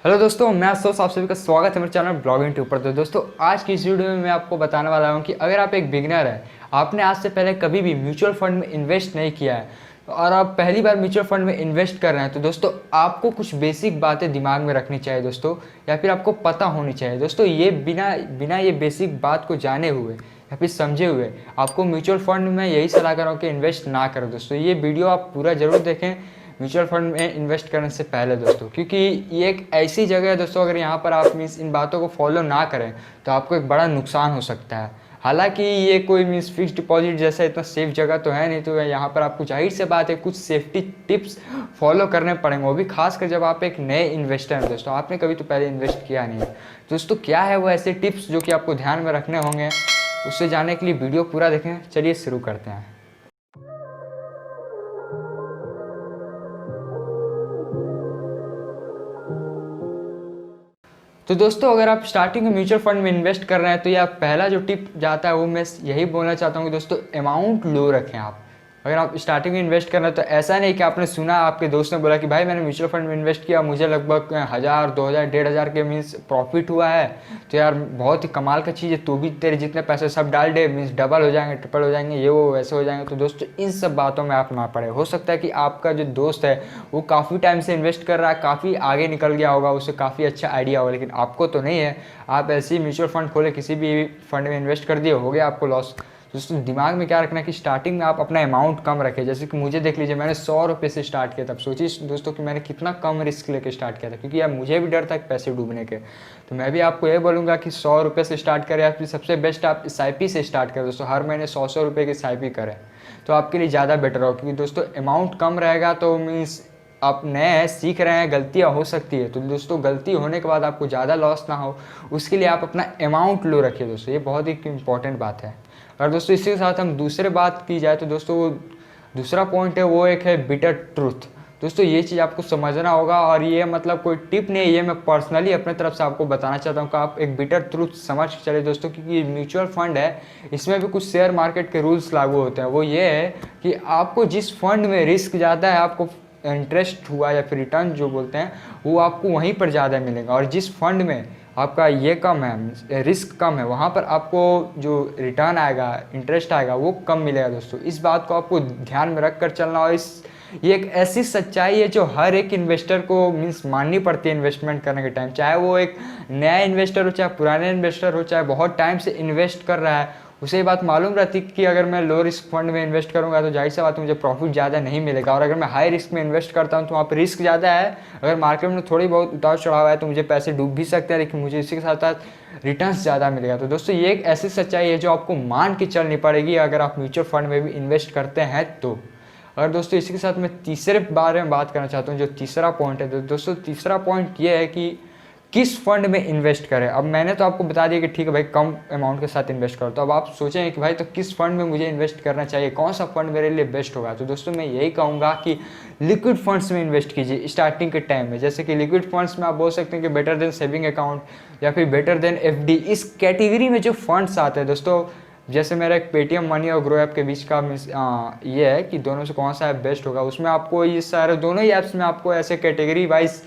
Hello दोस्तों, मैं अफसोस आप सभी का स्वागत है मेरे चैनल ब्लॉगिंग ट्यूब पर। तो दोस्तों, आज की इस वीडियो में मैं आपको बताने वाला हूं कि अगर आप एक बिगिनर है, आपने आज से पहले कभी भी म्यूचुअल फंड में इन्वेस्ट नहीं किया है और आप पहली बार म्यूचुअल फंड में इन्वेस्ट कर रहे हैं, तो दोस्तों आपको कुछ बेसिक बातें दिमाग में रखनी चाहिए दोस्तों, या फिर आपको पता होनी चाहिए दोस्तों। ये बिना बिना ये बेसिक बात को जाने हुए या फिर समझे हुए आपको म्यूचुअल फंड में यही सलाह कर रहा हूँ कि इन्वेस्ट ना करें दोस्तों। ये वीडियो आप पूरा जरूर देखें म्यूचुअल फंड में इन्वेस्ट करने से पहले दोस्तों, क्योंकि ये एक ऐसी जगह है दोस्तों, अगर यहाँ पर आप मीन्स इन बातों को फॉलो ना करें तो आपको एक बड़ा नुकसान हो सकता है। हालांकि ये कोई मीन्स फिक्स डिपॉजिट जैसा इतना सेफ जगह तो है नहीं, तो यहाँ पर आपको जाहिर से बात है कुछ सेफ्टी टिप्स फॉलो करने पड़ेंगे, वो भी खासकर जब आप एक नए इन्वेस्टर हैं दोस्तों, आपने कभी तो पहले इन्वेस्ट किया नहीं है। दोस्तों क्या है वो ऐसे टिप्स जो कि आपको ध्यान में रखने होंगे, उससे जानने के लिए वीडियो पूरा देखें। चलिए शुरू करते हैं। तो दोस्तों, अगर आप स्टार्टिंग में म्यूचुअल फंड में इन्वेस्ट कर रहे हैं तो यह पहला जो टिप जाता है वो मैं यही बोलना चाहता हूँ कि दोस्तों अमाउंट लो रखें आप। अगर आप स्टार्टिंग में इन्वेस्ट कर रहे हैं तो ऐसा नहीं कि आपने सुना, आपके दोस्त ने बोला कि भाई मैंने म्यूचुअल फंड में इन्वेस्ट किया, मुझे लगभग 1000 2000 1500 के मीन्स प्रॉफिट हुआ है, तो यार बहुत ही कमाल का चीज़ है, तू भी तेरे जितने पैसे सब डाल दे, मीन्स डबल हो जाएंगे, ट्रिपल हो जाएंगे, ये वो वैसे हो जाएंगे। तो दोस्तों इन सब बातों में आप ना पड़े। हो सकता है कि आपका जो दोस्त है वो काफ़ी टाइम से इन्वेस्ट कर रहा है, काफ़ी आगे निकल गया होगा, उसे काफ़ी अच्छा आइडिया होगा, लेकिन आपको तो नहीं है। आप ऐसे ही म्यूचुअल फंड खोले, किसी भी फंड में इन्वेस्ट कर दिए, हो गया आपको लॉस। दोस्तों दिमाग में क्या रखना है कि स्टार्टिंग में आप अपना अमाउंट कम रखें। जैसे कि मुझे देख लीजिए, मैंने 100 रुपये से स्टार्ट किया। तब सोचिए दोस्तों कि मैंने कितना कम रिस्क लेके स्टार्ट किया था, क्योंकि यार मुझे भी डर था पैसे डूबने के। तो मैं भी आपको ये बोलूँगा कि 100 रुपये से स्टार्ट करें, या फिर सबसे बेस्ट आप SIP से स्टार्ट करें दोस्तों। हर महीने 100 रुपये की SIP करें तो आपके लिए ज़्यादा बेटर हो, क्योंकि दोस्तों अमाउंट कम रहेगा तो मीन्स आप नए हैं, सीख रहे हैं, गलतियां हो सकती है। तो दोस्तों गलती होने के बाद आपको ज़्यादा लॉस ना हो, उसके लिए आप अपना अमाउंट लो रखिए दोस्तों, ये बहुत ही इंपॉर्टेंट बात है। और दोस्तों इसी के साथ हम दूसरे बात की जाए तो दोस्तों दूसरा पॉइंट है वो एक है बिटर ट्रूथ। दोस्तों ये चीज़ आपको समझना होगा, और ये मतलब कोई टिप नहीं है, ये मैं पर्सनली अपने तरफ से आपको बताना चाहता हूँ कि आप एक बिटर ट्रूथ समझ के चले दोस्तों, क्योंकि म्यूचुअल फंड है, इसमें भी कुछ शेयर मार्केट के रूल्स लागू होते हैं। वो ये है कि आपको जिस फंड में रिस्क ज़्यादा है, आपको इंटरेस्ट हुआ या फिर रिटर्न जो बोलते हैं, वो आपको वहीं पर ज़्यादा मिलेगा, और जिस फंड में आपका ये कम है, रिस्क कम है, वहाँ पर आपको जो रिटर्न आएगा, इंटरेस्ट आएगा, वो कम मिलेगा दोस्तों। इस बात को आपको ध्यान में रख कर चलना, और ये एक ऐसी सच्चाई है जो हर एक इन्वेस्टर को मीन्स माननी पड़ती है इन्वेस्टमेंट करने के टाइम। चाहे वो एक नया इन्वेस्टर हो, चाहे पुराने इन्वेस्टर हो, चाहे बहुत टाइम से इन्वेस्ट कर रहा है, उसे ये बात मालूम रहती कि अगर मैं लो रिस्क फंड में इन्वेस्ट करूंगा तो जाहिर सी बात है मुझे प्रॉफिट ज़्यादा नहीं मिलेगा, और अगर मैं हाई रिस्क में इन्वेस्ट करता हूं तो वहाँ पर रिस्क ज़्यादा है। अगर मार्केट में थोड़ी बहुत उतार चढ़ाव है तो मुझे पैसे डूब भी सकते हैं, लेकिन मुझे इसी के साथ साथ रिटर्न्स ज़्यादा मिलेगा। तो दोस्तों ये एक ऐसी सच्चाई है जो आपको मान के चलनी पड़ेगी अगर आप म्यूचुअल फंड में भी इन्वेस्ट करते हैं तो। और दोस्तों इसी के साथ मैं तीसरे बारे में बात करना चाहता हूँ, जो तीसरा पॉइंट है। तो दोस्तों तीसरा पॉइंट ये है कि किस फंड में इन्वेस्ट करें। अब मैंने तो आपको बता दिया कि ठीक है भाई, कम अमाउंट के साथ इन्वेस्ट करो। तो अब आप सोचेंगे कि भाई तो किस फंड में मुझे इन्वेस्ट करना चाहिए, कौन सा फंड मेरे लिए बेस्ट होगा। तो दोस्तों मैं यही कहूँगा कि लिक्विड फंड्स में इन्वेस्ट कीजिए स्टार्टिंग के टाइम में। जैसे कि लिक्विड फंड्स में आप बोल सकते हैं कि बेटर देन सेविंग अकाउंट, या फिर बेटर देन FD। इस कैटेगरी में जो फंड्स आते हैं दोस्तों, जैसे मेरा एक पेटीएम मनी और ग्रो ऐप के बीच का ये है कि दोनों से कौन सा ऐप बेस्ट होगा। उसमें आपको ये सारे दोनों ही ऐप्स में आपको ऐसे कैटेगरी वाइज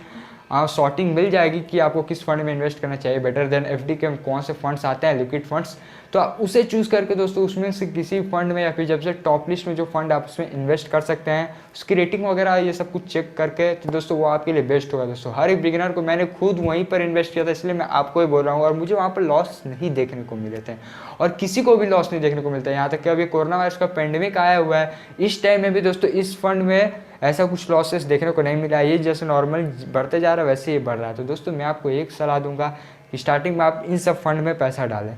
सॉर्टिंग मिल जाएगी कि आपको किस फंड में इन्वेस्ट करना चाहिए। बेटर देन FD के कौन से फंड्स आते हैं, लिक्विड फंड्स, तो आप उसे चूज़ करके दोस्तों उसमें से किसी फंड में, या फिर जब से टॉप लिस्ट में जो फंड आप उसमें इन्वेस्ट कर सकते हैं, उसकी रेटिंग वगैरह ये सब कुछ चेक करके, तो दोस्तों वो आपके लिए बेस्ट होगा। दोस्तों हर एक बिगिनर को, मैंने खुद वहीं पर इन्वेस्ट किया था, इसलिए मैं आपको ही बोल रहा हूँ, और मुझे वहाँ पर लॉस नहीं देखने को मिले थे, और किसी को भी लॉस नहीं देखने को मिलता है। यहाँ तक कि अभी कोरोना वायरस का पेंडेमिक आया हुआ है, इस टाइम में भी दोस्तों इस फंड में ऐसा कुछ लॉसेस देखने को नहीं मिला। ये जैसे नॉर्मल बढ़ते जा रहा है वैसे ही बढ़ रहा है। तो दोस्तों मैं आपको एक सलाह दूंगा कि स्टार्टिंग में आप इन सब फंड में पैसा डालें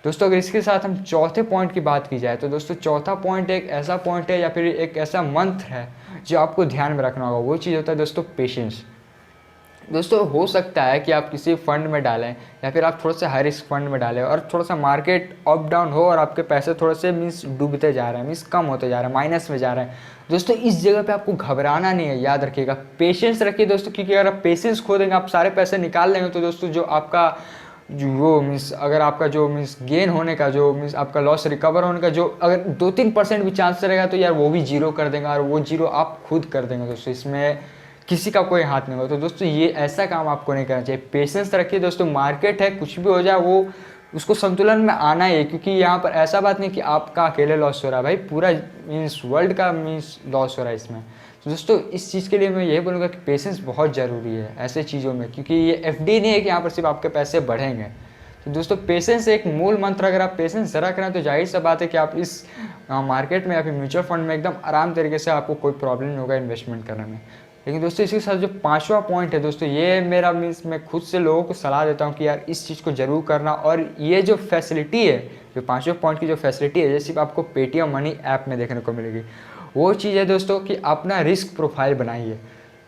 दोस्तों। अगर इसके साथ हम चौथे पॉइंट की बात की जाए तो दोस्तों चौथा पॉइंट एक ऐसा पॉइंट है, या फिर एक ऐसा मंत्र है जो आपको ध्यान में रखना होगा। वो चीज़ होता है दोस्तों पेशेंस। दोस्तों हो सकता है कि आप किसी फंड में डालें, या फिर आप थोड़ा सा हाई रिस्क फंड में डालें, और थोड़ा सा मार्केट अप डाउन हो और आपके पैसे थोड़े से मीन्स डूबते जा रहे हैं, मीन्स कम होते जा रहे हैं, माइनस में जा रहे हैं। दोस्तों इस जगह पे आपको घबराना नहीं है, याद रखिएगा, पेशेंस रखिए दोस्तों, क्योंकि अगर आप पेशेंस खो देंगे, आप सारे पैसे निकाल लेंगे, तो दोस्तों जो आपका जो वो मीन्स अगर आपका जो मीन्स गेन होने का, जो मीन्स आपका लॉस रिकवर होने का जो अगर 2-3% भी चांस रहेगा, तो यार वो भी जीरो कर देंगे, और वो जीरो आप खुद कर देंगे। दोस्तों इसमें किसी का कोई हाथ नहीं होगा। तो दोस्तों ये ऐसा काम आपको नहीं करना चाहिए। पेशेंस रखिए दोस्तों, मार्केट है, कुछ भी हो जाए वो उसको संतुलन में आना ही है, क्योंकि यहाँ पर ऐसा बात नहीं कि आपका अकेले लॉस हो रहा है भाई, पूरा मीन्स वर्ल्ड का मीन्स लॉस हो रहा है इसमें। तो दोस्तों इस चीज़ के लिए मैं यही बोलूँगा कि पेशेंस बहुत ज़रूरी है ऐसे चीज़ों में, क्योंकि ये एफडी नहीं है कि यहाँ पर सिर्फ आपके पैसे बढ़ेंगे। तो दोस्तों पेशेंस एक मूल मंत्र, अगर आप पेशेंस रख रहे हैं तो जाहिर सा बात है कि आप इस मार्केट में या फिर म्यूचुअल फंड में एकदम आराम तरीके से आपको कोई प्रॉब्लम नहीं होगा इन्वेस्टमेंट करने में। लेकिन दोस्तों इसके साथ जो 5वां पॉइंट है दोस्तों, ये मेरा मीन्स मैं खुद से लोगों को सलाह देता हूँ कि यार इस चीज़ को जरूर करना। और ये जो फैसिलिटी है, जो 5वें पॉइंट की जो फैसिलिटी है, जैसे आपको पेटीएम मनी ऐप में देखने को मिलेगी, वो चीज़ है दोस्तों कि अपना रिस्क प्रोफाइल बनाइए।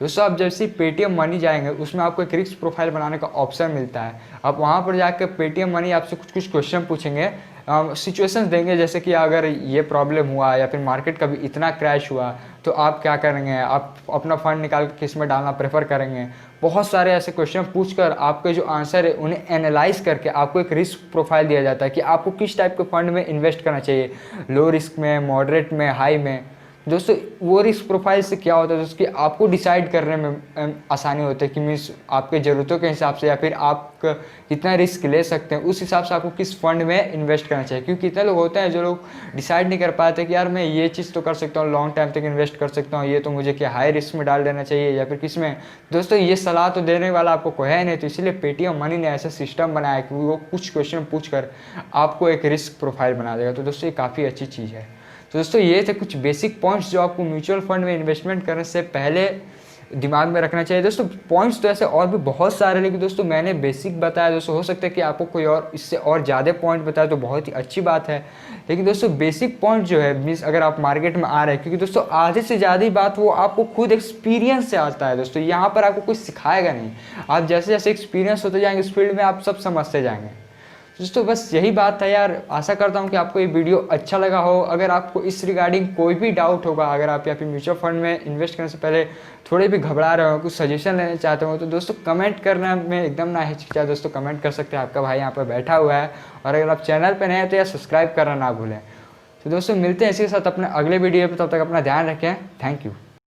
दोस्तों आप जैसे पेटीएम मनी जाएंगे उसमें आपको एक रिस्क प्रोफाइल बनाने का ऑप्शन मिलता है। आप वहाँ पर जाकर पेटीएम मनी आपसे कुछ क्वेश्चन पूछेंगे, सिचुएशंस देंगे, जैसे कि अगर ये प्रॉब्लम हुआ या फिर मार्केट कभी इतना क्रैश हुआ तो आप क्या करेंगे, आप अपना फंड निकाल के किस में डालना प्रेफर करेंगे। बहुत सारे ऐसे क्वेश्चन पूछकर आपके जो आंसर है उन्हें एनालाइज करके आपको एक रिस्क प्रोफाइल दिया जाता है कि आपको किस टाइप के फंड में इन्वेस्ट करना चाहिए, लो रिस्क में, मॉडरेट में, हाई में। दोस्तों वो रिस्क प्रोफाइल से क्या होता है दोस्तों कि आपको डिसाइड करने में आसानी होती है कि मीन्स आपके ज़रूरतों के हिसाब से या फिर आप कितना रिस्क ले सकते हैं, उस हिसाब से आपको किस फंड में इन्वेस्ट करना चाहिए। क्योंकि कितने लोग होते हैं जो लोग डिसाइड नहीं कर पाते कि यार मैं ये चीज़ तो कर सकता हूँ, लॉन्ग टाइम तक इन्वेस्ट कर सकता हूँ, ये तो मुझे क्या हाई रिस्क में डाल देना चाहिए या फिर किस में। दोस्तों ये सलाह तो देने वाला आपको कोई है नहीं, तो इसलिए पेटीएम मनी ने ऐसा सिस्टम बनाया कि वो कुछ क्वेश्चन पूछ कर आपको एक रिस्क प्रोफाइल बना देगा। तो दोस्तों ये काफ़ी अच्छी चीज़ है। तो दोस्तों ये थे कुछ बेसिक पॉइंट्स जो आपको म्यूचुअल फंड में इन्वेस्टमेंट करने से पहले दिमाग में रखना चाहिए। दोस्तों पॉइंट्स तो ऐसे और भी बहुत सारे, लेकिन दोस्तों मैंने बेसिक बताया। दोस्तों हो सकता है कि आपको कोई और इससे और ज़्यादा पॉइंट बताए तो बहुत ही अच्छी बात है, लेकिन दोस्तों बेसिक पॉइंट जो है मीन्स अगर आप मार्केट में आ रहे हैं, क्योंकि दोस्तों आधे से ज़्यादा बात वो आपको खुद एक्सपीरियंस से आता है। दोस्तों यहाँ पर आपको कुछ सिखाएगा नहीं, आप जैसे जैसे एक्सपीरियंस होते जाएंगे इस फील्ड में आप सब समझते जाएंगे। दोस्तों बस यही बात है यार, आशा करता हूँ कि आपको ये वीडियो अच्छा लगा हो। अगर आपको इस रिगार्डिंग कोई भी डाउट होगा, अगर आप या फिर म्यूचुअल फंड में इन्वेस्ट करने से पहले थोड़े भी घबरा रहे हो, कुछ सजेशन लेना चाहते हो, तो दोस्तों कमेंट करना में एकदम ना हिचकिचाए। दोस्तों कमेंट कर सकते हैं, आपका भाई यहाँ पर बैठा हुआ है। और अगर आप चैनल पर नए हैं तो यार सब्सक्राइब करना ना भूलें। तो दोस्तों मिलते हैं इसी के साथ अपने अगले वीडियो पर, तब तक अपना ध्यान रखें। Thank you.